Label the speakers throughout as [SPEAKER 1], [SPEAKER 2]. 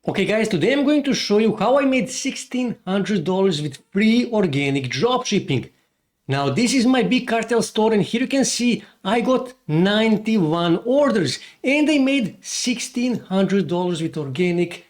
[SPEAKER 1] Okay guys, today I'm going to show you how I made $1,600 with free organic dropshipping. Now this is my big cartel store and here you can see I got 91 orders and I made $1,600 with organic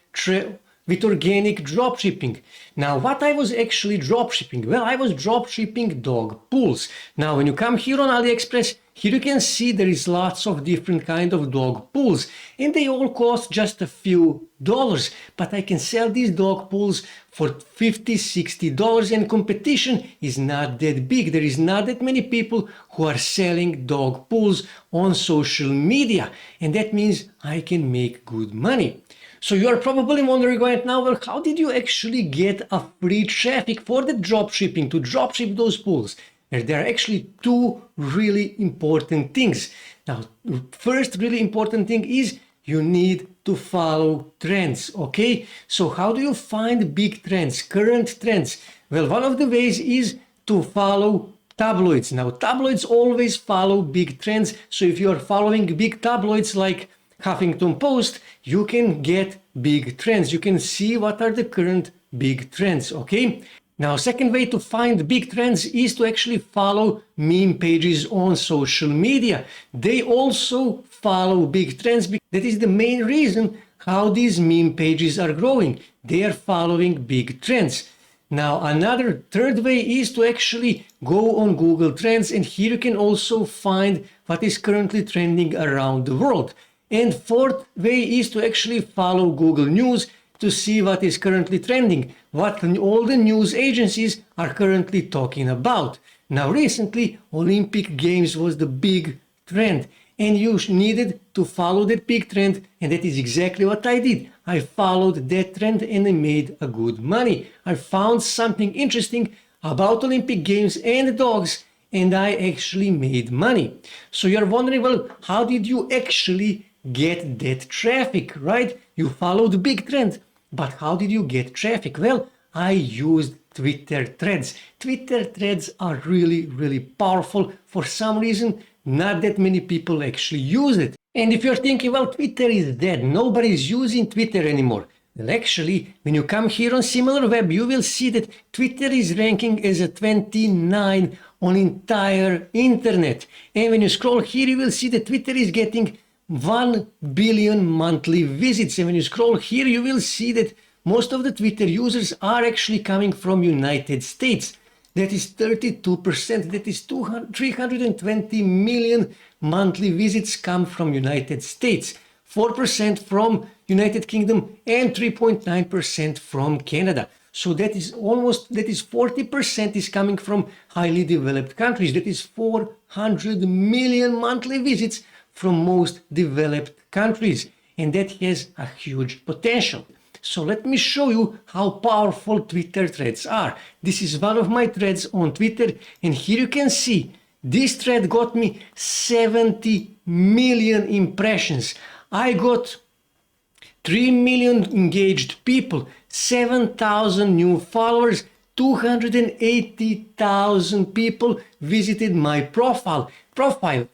[SPEAKER 1] dropshipping. Now what I was actually dropshipping? Well, I was dropshipping dog pools. Now when you come here on AliExpress, here you can see there is lots of different kind of dog pools and they all cost just a few dollars. But I can sell these dog pools for $50, $60 and competition is not that big. There is not that many people who are selling dog pools on social media and that means I can make good money. So you are probably wondering right now, well, how did you actually get a free traffic for the dropshipping to dropship those pools? There are actually two really important things. Now, first really important thing is you need to follow trends, okay? So how do you find big trends, current trends? Well, one of the ways is to follow tabloids. Now, tabloids always follow big trends. So if you are following big tabloids like Huffington Post, you can get big trends. You can see what are the current big trends, okay? Now, second way to find big trends is to actually follow meme pages on social media. They also follow big trends. That is the main reason how these meme pages are growing. They are following big trends. Now, another third way is to actually go on Google Trends, and here you can also find what is currently trending around the world. And fourth way is to actually follow Google News to see what is currently trending, what all the news agencies are currently talking about. Now recently, Olympic Games was the big trend and you needed to follow that big trend, and that is exactly what I did. I followed that trend and I made a good money. I found something interesting about Olympic Games and dogs and I actually made money. So you're wondering, well, how did you actually get that traffic, right? You followed the big trend, but how did you get traffic? Well, I used Twitter threads. Twitter threads are really powerful. For some reason, not that many people actually use it. And if you're thinking, well, Twitter is dead, nobody's using Twitter anymore. Well, actually, when you come here on SimilarWeb, you will see that Twitter is ranking as a 29 on entire internet. And when you scroll here, you will see that Twitter is getting 1 billion monthly visits. And when you scroll here, you will see that most of the Twitter users are actually coming from United States. That is 32%. That is 320 million monthly visits come from United States. 4% from United Kingdom and 3.9% from Canada. So that is 40% is coming from highly developed countries. That is 400 million monthly visits from most developed countries, and that has a huge potential. So let me show you how powerful Twitter threads are. This is one of my threads on Twitter, and here you can see this thread got me 70 million impressions. I got 3 million engaged people, 7,000 new followers, 280,000 people visited my profile.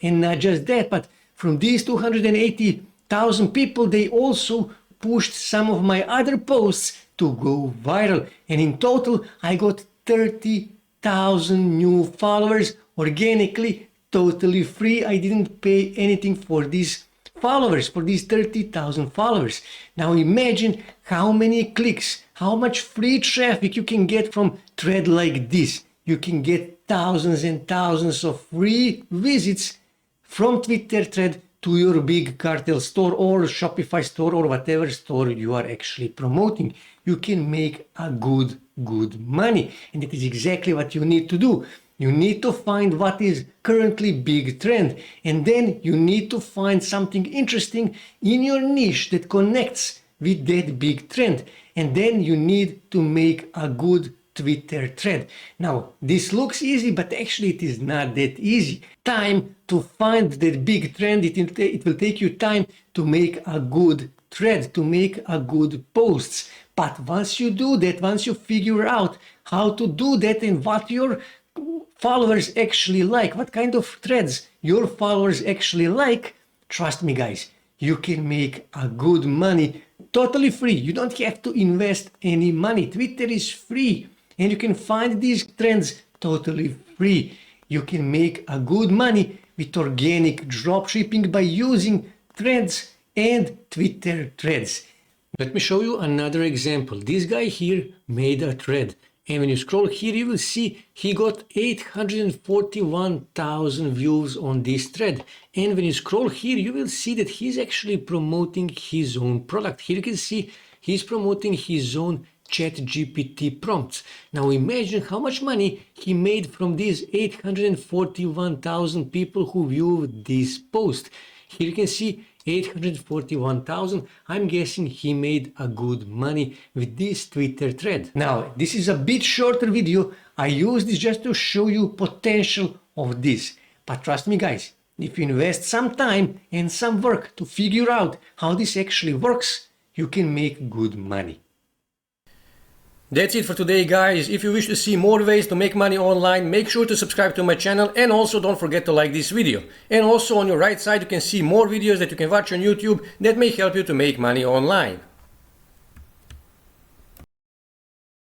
[SPEAKER 1] And not just that, but from these 280,000 people, they also pushed some of my other posts to go viral. And in total, I got 30,000 new followers organically, totally free. I didn't pay anything for these followers, for these 30,000 followers. Now imagine how many clicks, how much free traffic you can get from thread like this. You can get thousands and thousands of free visits from Twitter thread to your big cartel store or Shopify store or whatever store you are actually promoting. You can make a good money. And that is exactly what you need to do. You need to find what is currently big trend. And then you need to find something interesting in your niche that connects with that big trend. And then you need to make a good Twitter thread. Now, this looks easy, but actually it is not that easy. Time to find that big trend, it will take you time to make a good thread, to make a good posts. But once you do that, once you figure out how to do that and what your followers actually like, what kind of threads your followers actually like, trust me guys, you can make a good money totally free. You don't have to invest any money. Twitter is free and you can find these trends totally free. You can make a good money with organic dropshipping by using trends and Twitter threads. Let me show you another example. This guy here made a thread, and when you scroll here you will see he got 841,000 views on this thread. And when you scroll here you will see that he's actually promoting his own product. Here you can see he's promoting his own ChatGPT prompts. Now imagine how much money he made from these 841,000 people who viewed this post. Here you can see 841,000. I'm guessing he made a good money with this Twitter thread. Now, this is a bit shorter video. I use this just to show you potential of this. But trust me guys, if you invest some time and some work to figure out how this actually works, you can make good money. That's it for today guys. If you wish to see more ways to make money online, make sure to subscribe to my channel, and also don't forget to like this video. And also on your right side you can see more videos that you can watch on YouTube that may help you to make money online.